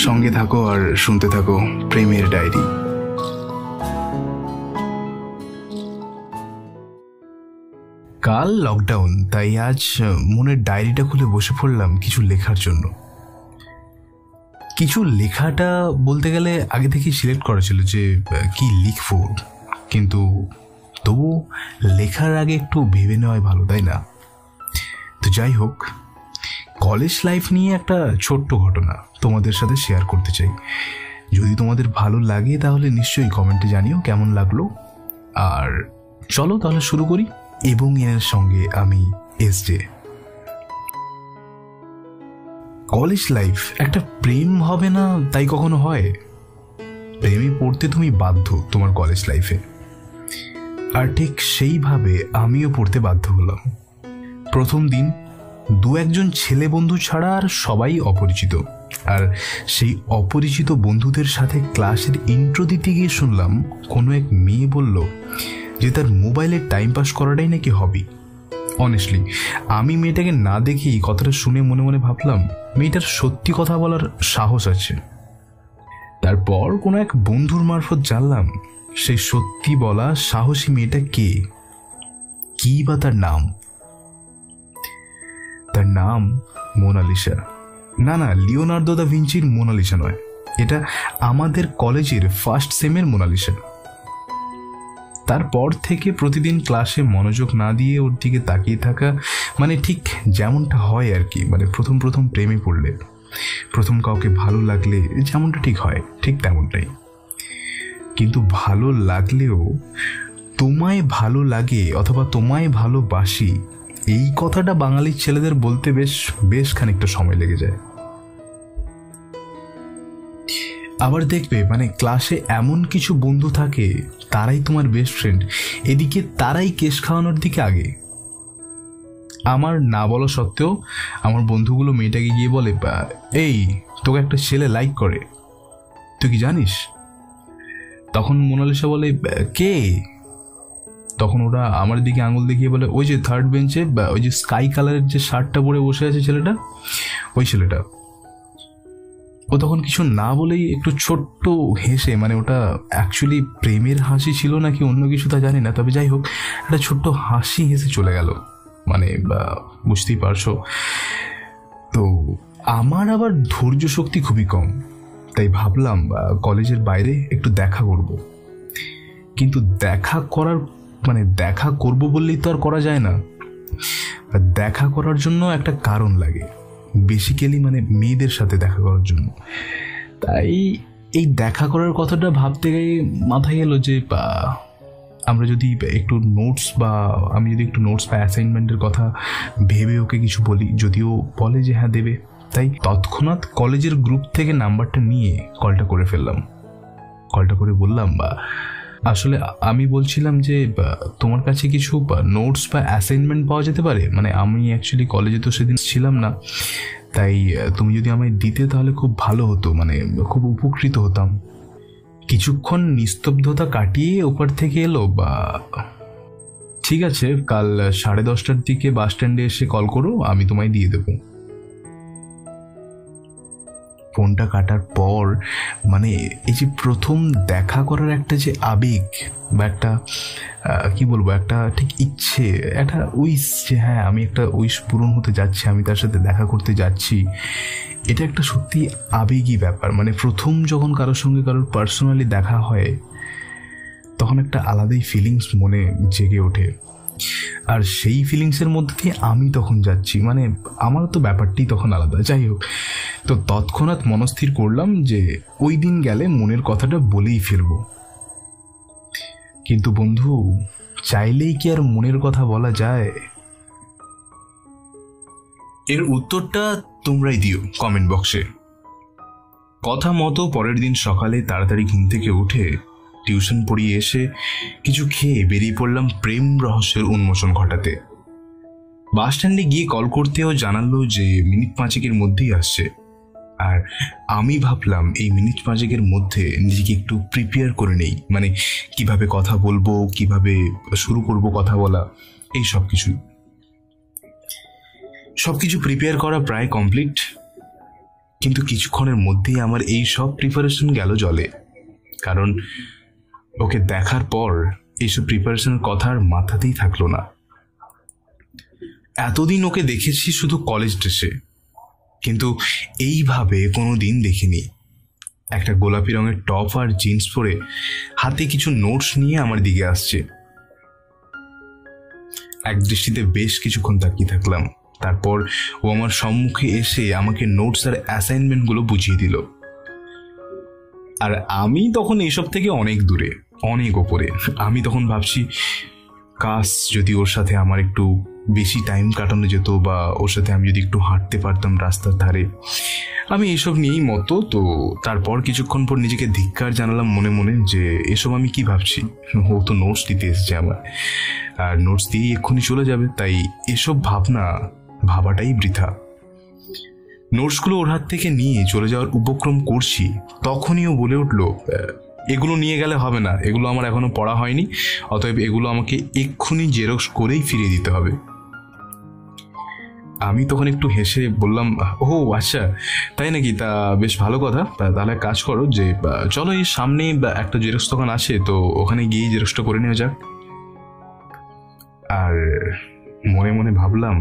সঙ্গে থাকো আর শুনতে থাকো প্রেমের ডায়েরি। কাল লকডাউন, তাই আজ মনের ডায়েরিটা খুলে বসে পড়লাম কিছু লেখার জন্য। কিছু লেখাটা বলতে গেলে আগে থেকেই সিলেক্ট করা ছিল যে কি লিখবো, কিন্তু তবু লেখার আগে একটু ভেবে নেওয়াই ভালো, তাই না? তো যাই হোক, কলেজ লাইফ নিয়ে একটা ছোট্ট ঘটনা তোমাদের সাথে শেয়ার করতে চাই। যদি তোমাদের ভালো লাগে তাহলে নিশ্চয়ই কমেন্টে জানিও কেমন লাগলো। আর চলো তাহলে শুরু করি। এবং এর সঙ্গে আমি এসজে। কলেজ লাইফ একটা প্রেম হবে না তাই কখনো হয়? প্রেমে পড়তে তুমি বাধ্য তোমার কলেজ লাইফে, আর ঠিক সেইভাবে আমিও পড়তে বাধ্য হলাম। প্রথম দিন দু একজন ছেলে বন্ধু ছাড়া আর সবাই অপরিচিত, আর সেই অপরিচিত বন্ধুদের সাথে ক্লাসের ইন্ট্রো দিতে গিয়ে শুনলাম কোনো এক মেয়ে বলল যে তার মোবাইলে টাইম পাস করাটাই নাকি হবি। অনেস্টলি আমি মেয়েটাকে না দেখেই কথাটা শুনে মনে মনে ভাবলাম মেয়েটার সত্যি কথা বলার সাহস আছে। তারপর কোনো এক বন্ধুর মারফত জানলাম সেই সত্যি বলা সাহসী মেয়েটা কে, কি বা তার নাম। তার নাম মোনালিসা। না, লিওনার্দো দা ভিঞ্চির মোনালিসা নয়, এটা আমাদের কলেজের ফার্স্ট সেমের মোনালিসা। তারপর থেকে প্রতিদিন ক্লাসে মনোযোগ না দিয়ে ওর দিকে তাকিয়ে থাকা, মানে ঠিক যেমনটা হয় আর কি, মানে প্রথম প্রেমে পড়লে, প্রথম কাউকে ভালো লাগলে যেমনটা ঠিক হয় ঠিক তেমনটাই। কিন্তু ভালো লাগলেও তোমায় ভালো লাগে অথবা তোমায় ভালোবাসি, এই কথাটা বাঙালির ছেলেদের বলতে বেশ খানিকটা সময় লেগে যায়। আবার দেখবে মানে ক্লাসে এমন কিছু বন্ধু থাকে তারাই তোমার বেস্ট ফ্রেন্ড, এদিকে তারাই কেশ খাওয়ানোর দিকে আগে। আমার না বলা সত্ত্বেও আমার বন্ধুগুলো মেয়েটাকে গিয়ে বলে, এই তোকে একটা ছেলে লাইক করে, তুই কি জানিস? তখন মোনালিসা বলে, কে? তখন ওরা আমার দিকে আঙুল দেখিয়ে বলে, ওই যে থার্ড বেঞ্চে, ওই যে স্কাই কালারের যে শার্টটা পরে বসে আছে ছেলেটা, ওই ছেলেটা। ও তখন কিছু না বলেই একটু ছোট্ট হেসে, মানে ওটা অ্যাকচুয়ালি প্রেমের হাসি ছিল নাকি অন্য কিছু তা জানি না, তবে যাই হোক একটা ছোট্ট হাসি হেসে চলে গেল, মানে বুঝতেই পারছো। তো আমার আবার ধৈর্য শক্তি খুবই কম, তাই ভাবলাম কলেজের বাইরে একটু দেখা করব। কিন্তু দেখা করব বললেই তো আর করা যায় না, দেখা করার জন্য একটা কারণ লাগে, বেসিক্যালি মানে মেয়েদের সাথে দেখা করার জন্য। তাই এই দেখা করার কথাটা ভাবতে গিয়ে মাথায় এলো যে আমরা যদি একটু নোটস বা আমি যদি একটু নোটস বা অ্যাসাইনমেন্টের কথা ভেবে ওকে কিছু বলি, যদিও বলে যে হ্যাঁ দেবে, তাই তৎক্ষণাৎ কলেজের গ্রুপ থেকে নাম্বারটা নিয়ে কলটা করে ফেললাম। কলটা করে বললাম, আসলে আমি বলছিলাম যে তোমার কাছে কিছু নোটস বা অ্যাসাইনমেন্ট পাওয়া যেতে পারে, মানে আমি অ্যাকচুয়ালি কলেজে তো সেদিন ছিলাম না, তাই তুমি যদি আমায় দিতে তাহলে খুব ভালো হতো, মানে খুব উপকৃত হতাম। কিছুক্ষণ নিস্তব্ধতা কাটিয়ে ওপার থেকে এলো, ঠিক আছে কাল 10:30টার দিকে বাস স্ট্যান্ডে এসে কল করো, আমি তোমায় দিয়ে দেবো। ফোনটা কাটার পর মানে এই যে প্রথম দেখা করার একটা যে আবেগ বা একটা কি বলবো, একটা ঠিক ইচ্ছে, একটা উইশ যে হ্যাঁ আমি একটা উইশ পূরণ হতে যাচ্ছি, আমি তার সাথে দেখা করতে যাচ্ছি, এটা একটা সত্যি আবেগী ব্যাপার। মানে প্রথম যখন কারোর সঙ্গে কারোর পার্সোনালি দেখা হয় তখন একটা আলাদাই ফিলিংস মনে জেগে ওঠে, আর সেই ফিলিংসের মধ্যে দিয়ে আমি তখন যাচ্ছি, মানে আমার তো ব্যাপারটি তখন আলাদা। যাই হোক, তো তৎক্ষণাৎ মনস্থির করলাম যে ওই দিন গেলে মনের কথাটা বলেই ফিরবো। কিন্তু বন্ধু, চাইলেই কি আর মনের কথা বলা যায়? এর উত্তরটা তোমরাই দিও কমেন্ট বক্সে। কথা মতো পরের দিন সকালে তাড়াতাড়ি ঘুম থেকে উঠে টিউশন পড়িয়ে এসে কিছু খেয়ে বেরিয়ে পড়লাম প্রেম রহস্যের উন্মোচন ঘটাতে। বাস স্ট্যান্ডে গিয়ে কল করতেও জানালো যে মিনিট 5 মধ্যেই আসছে, আর আমি ভাবলাম এই মিনিট 5 মধ্যে নিজেকে একটু প্রিপেয়ার করে নেই, মানে কিভাবে কথা বলবো, কিভাবে শুরু করব কথা বলা, এই সবকিছু প্রিপেয়ার করা প্রায় কমপ্লিট। কিন্তু কিছুক্ষণের মধ্যেই আমার এই সব প্রিপারেশন গেল জলে, কারণ ওকে দেখার পর এইসব প্রিপারেশনের কথা আর মাথাতেই থাকলো না। এতদিন ওকে দেখেছি শুধু কলেজ ড্রেসে, কিন্তু এইভাবে কোনো দিন দেখিনি। একটা গোলাপি রঙের টপ আর জিন্স পরে হাতে কিছু নোটস নিয়ে আমার দিকে আসছে। এক দৃষ্টিতে বেশ কিছুক্ষণ তাকিয়ে থাকলাম। তারপর ও আমার সম্মুখে এসে আমাকে নোটস আর অ্যাসাইনমেন্টগুলো বুঝিয়ে দিল। আর আমি তখন এইসব থেকে অনেক দূরে, অনেক ওপরে। আমি তখন ভাবছি, কাশ যদি ওর সাথে আমার একটু বেশি টাইম কাটানো যেত, বা ওর সাথে আমি যদি একটু হাঁটতে পারতাম রাস্তার ধারে। আমি এইসব নিয়েই মতো। তো তারপর কিছুক্ষণ পর নিজেকে ধিক্কার জানালাম মনে মনে যে এসব আমি কি ভাবছি, ও তো নোটস দিতে এসেছে আমার, আর নোটস দিয়েই এক্ষুনি চলে যাবে, তাই এসব ভাবাটাই বৃথা। নোটসগুলো ওর হাত থেকে নিয়ে চলে যাওয়ার উপক্রম করছি, তখনই ও বলে উঠলো, এগুলো নিয়ে গেলে হবে না, এগুলো আমার এখনো পড়া হয়নি, অতএব এগুলো আমাকে এক্ষুনি জেরক্স করেই ফিরিয়ে দিতে হবে। আমি তখন একটু হেসে বললাম, ও আচ্ছা তাই নাকি, তা বেশ ভালো কথা। তাহলে কাজ করো যে চলো এই সামনে একটা জেরক্স দোকান আছে, তো ওখানে গিয়ে জেরক্সটা করে নেওয়া যাক। আর মনে মনে ভাবলাম,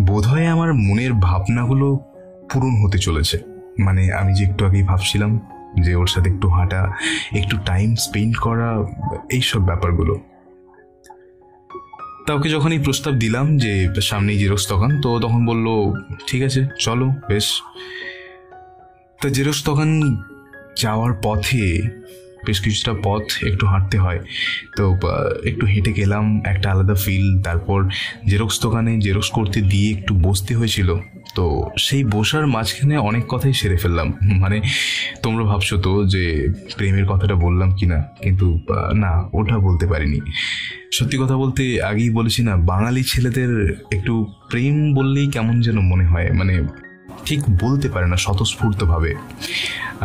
বোধহয় আমার মনের ভাবনাগুলো পূরণ হতে চলেছে। মানে আমি যে একটু আগেই ভাবছিলাম যে ওর সাথে একটু হাঁটা, একটু টাইম স্পেন্ড করা, এইসব ব্যাপারগুলো। তা ওকে যখন এই প্রস্তাব দিলাম যে সামনেই জেরক্স দোকান, তো তখন বলল ঠিক আছে চলো বেশ। তা জেরক্স দোকান যাওয়ার পথে বেশ কিছুটা পথ একটু হাঁটতে হয়, তো একটু হেঁটে গেলাম, একটা আলাদা ফিল। তারপর জেরক্স দোকানে জেরক্স করতে দিয়ে একটু বসতে হয়েছিল, তো সেই বসার মাঝখানে অনেক কথাই সেরে ফেললাম। মানে তোমরা ভাবছো তো যে প্রেমের কথাটা বললাম কিনা, কিন্তু না, ওটা বলতে পারিনি। সত্যি কথা বলতে আগেই বলেছি না, বাঙালি ছেলেদের একটু প্রেম বললেই কেমন যেন মনে হয়, মানে ঠিক বলতে পারে না স্বতঃস্ফূর্তভাবে।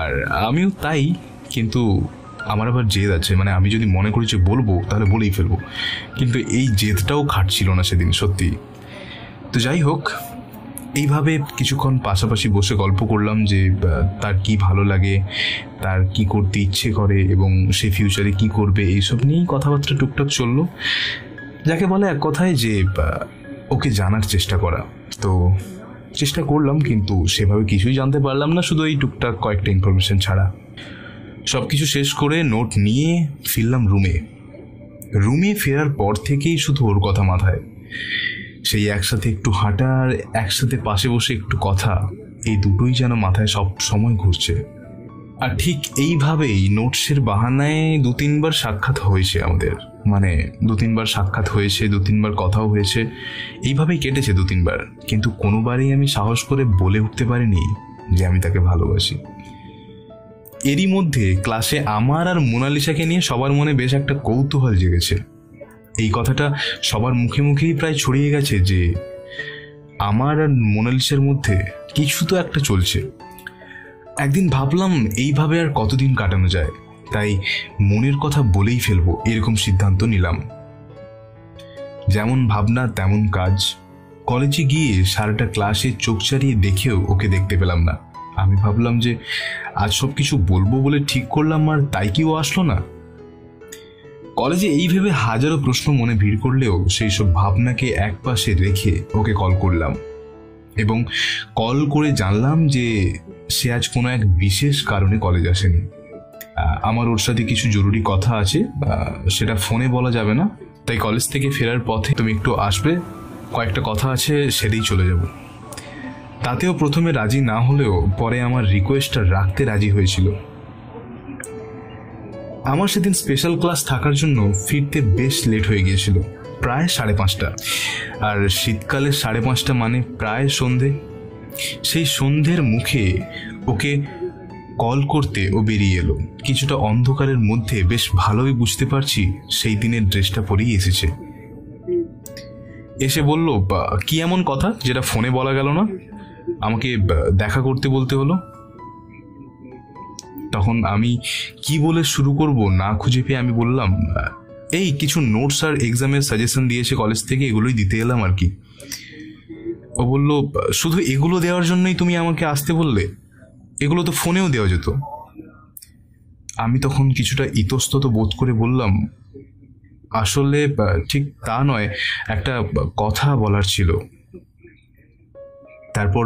আর আমিও তাই, কিন্তু আমার আবার জেদ আছে, মানে আমি যদি মনে করি যে বলবো তাহলে বলেই ফেলবো, কিন্তু এই জেদটাও খাটছিল না সেদিন সত্যি। তো যাই হোক, এইভাবে কিছুক্ষণ পাশাপাশি বসে গল্প করলাম যে তার কি ভালো লাগে, তার কি করতে ইচ্ছে করে, এবং সে ফিউচারে কি করবে, এইসব নিয়েই কথাবার্তা টুকটাক চললো। যাকে বলে এক কথায় যে ওকে জানার চেষ্টা করা। তো চেষ্টা করলাম, কিন্তু সেভাবে কিছুই জানতে পারলাম না, শুধু এই টুকটাক কয়েকটা ইনফরমেশন ছাড়া। সব কিছু শেষ করে নোট নিয়ে ফিরলাম রুমে ফেরার পর থেকেই শুধু ওর কথা মাথায়। সেই একসাথে একটু হাঁটা আর একসাথে পাশে বসে একটু কথা, এই দুটোই যেন মাথায় সব সময় ঘুরছে। আর ঠিক এইভাবেই নোটসের বাহানায় 2-3বার সাক্ষাৎ হয়েছে আমাদের, মানে 2-3বার সাক্ষাৎ হয়েছে, 2-3বার কথাও হয়েছে, এইভাবেই কেটেছে 2-3বার। কিন্তু কোনোবারই আমি সাহস করে বলে উঠতে পারিনি যে আমি তাকে ভালোবাসি। এরই মধ্যে ক্লাসে আমার আর মোনালিসাকে নিয়ে সবার মনে বেশ একটা কৌতূহল জেগেছে। এই কথাটা সবার মুখে মুখেই প্রায় ছড়িয়ে গেছে যে আমার আর মোনালিসার মধ্যে কিছু তো একটা চলছে। একদিন ভাবলাম এইভাবে আর কতদিন কাটানো যায়, তাই মনের কথা বলেই ফেলবো, এরকম সিদ্ধান্ত নিলাম। যেমন ভাবনা তেমন কাজ। কলেজে গিয়ে সারাটা ক্লাসে চোখ চালিয়ে দেখেও ওকে দেখতে পেলাম না। আমি ভাবলাম যে আজ সব কিছু বলবো বলে ঠিক করলাম, আর তাই কি ও আসলো না। কলেজে এই ভেবে হাজারো প্রশ্ন মনে ভিড় করলেও সেই সব ভাবনাকে একপাশে রেখে ওকে কল করলাম, এবং কল করে জানলাম যে সে আজ কোনো এক বিশেষ কারণে কলেজ আসেনি। আমার ওর সাথে কিছু জরুরি কথা আছে, সেটা ফোনে বলা যাবে না, তাই কলেজ থেকে ফেরার পথে তুমি একটু আসবে, কয়েকটা কথা আছে, সেটাই চলে যাব। তাতেও প্রথমে রাজি না হলেও পরে আমার রিকোয়েস্টটা রাখতে রাজি হয়েছিল। আমার সেদিন স্পেশাল ক্লাস থাকার জন্য ফিরতে বেশ লেট হয়ে গিয়েছিল, প্রায় 5:30। আর শীতকালে 5:30 মানে প্রায় সন্ধে। সেই সন্ধ্যের মুখে ওকে কল করতে ও বেরিয়ে এলো। কিছুটা অন্ধকারের মধ্যে বেশ ভালোই বুঝতে পারছি সেই দিনের ড্রেসটা পরেই এসেছে। এসে বলল, কি এমন কথা যেটা ফোনে বলা গেল না, আমাকে দেখা করতে বলতে হলো। তখন আমি কি বলে শুরু করব না খুঁজে পেয়ে আমি বললাম, এই কিছু নোটস আর এক্সামের সাজেশন দিয়েছে কলেজ থেকে, এগুলোই দিতে এলাম আর কি। ও বলল, শুধু এগুলো দেওয়ার জন্যই তুমি আমাকে আসতে বললে? এগুলো তো ফোনেও দেওয়া যেত। আমি তখন কিছুটা ইতস্তত বোধ করে বললাম, আসলে ঠিক তা নয়, একটা কথা বলার ছিল। তারপর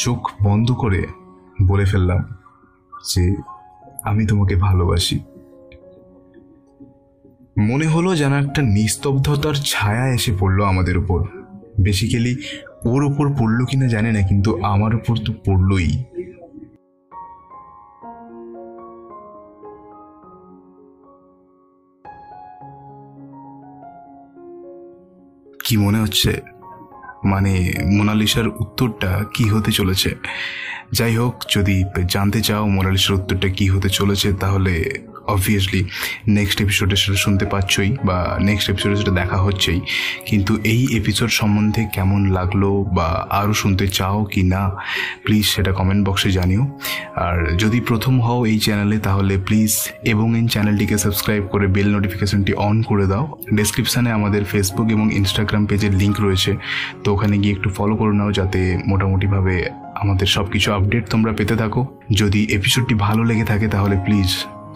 চোখ বন্ধ করে বলে ফেললাম যে আমি তোমাকে ভালোবাসি। মনে হলো যেন একটা নিস্তব্ধতার ছায়া এসে পড়লো আমাদের উপর। বেসিক্যালি ওর উপর পড়লো কিনা জানি না, কিন্তু আমার উপর তো পড়লোই। কি মনে হচ্ছে, মানে মোনালিসার উত্তরটা কি হতে চলেছে? যাই হোক, যদি জানতে চাও মোনালিসার উত্তরটা কি হতে চলেছে, তাহলে অবভিয়াসলি নেক্সট এপিসোডে সেটা শুনতে পাচ্ছই, বা নেক্সট এপিসোডে সেটা দেখা হচ্ছেই। কিন্তু এই এপিসোড সম্বন্ধে কেমন লাগলো বা আরও শুনতে চাও কি না, প্লিজ সেটা কমেন্ট বক্সে জানিও। আর যদি প্রথম হও এই চ্যানেলে, তাহলে প্লিজ এবং এই চ্যানেলটিকে সাবস্ক্রাইব করে বেল নোটিফিকেশনটি অন করে দাও। ডেসক্রিপশানে আমাদের ফেসবুক এবং ইনস্টাগ্রাম পেজের লিঙ্ক রয়েছে, তো ওখানে গিয়ে একটু ফলো করে নাও, যাতে মোটামুটিভাবে আমাদের সব কিছু আপডেট তোমরা পেতে থাকো। যদি এপিসোডটি ভালো লেগে থাকে তাহলে প্লিজ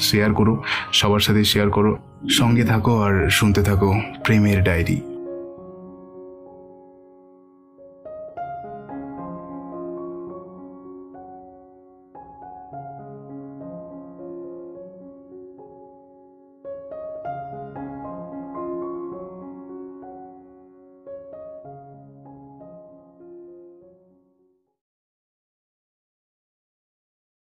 শেয়ার করো, সবার সাথে শেয়ার করো। সঙ্গে থাকো আর শুনতে থাকো প্রেমের ডায়েরি।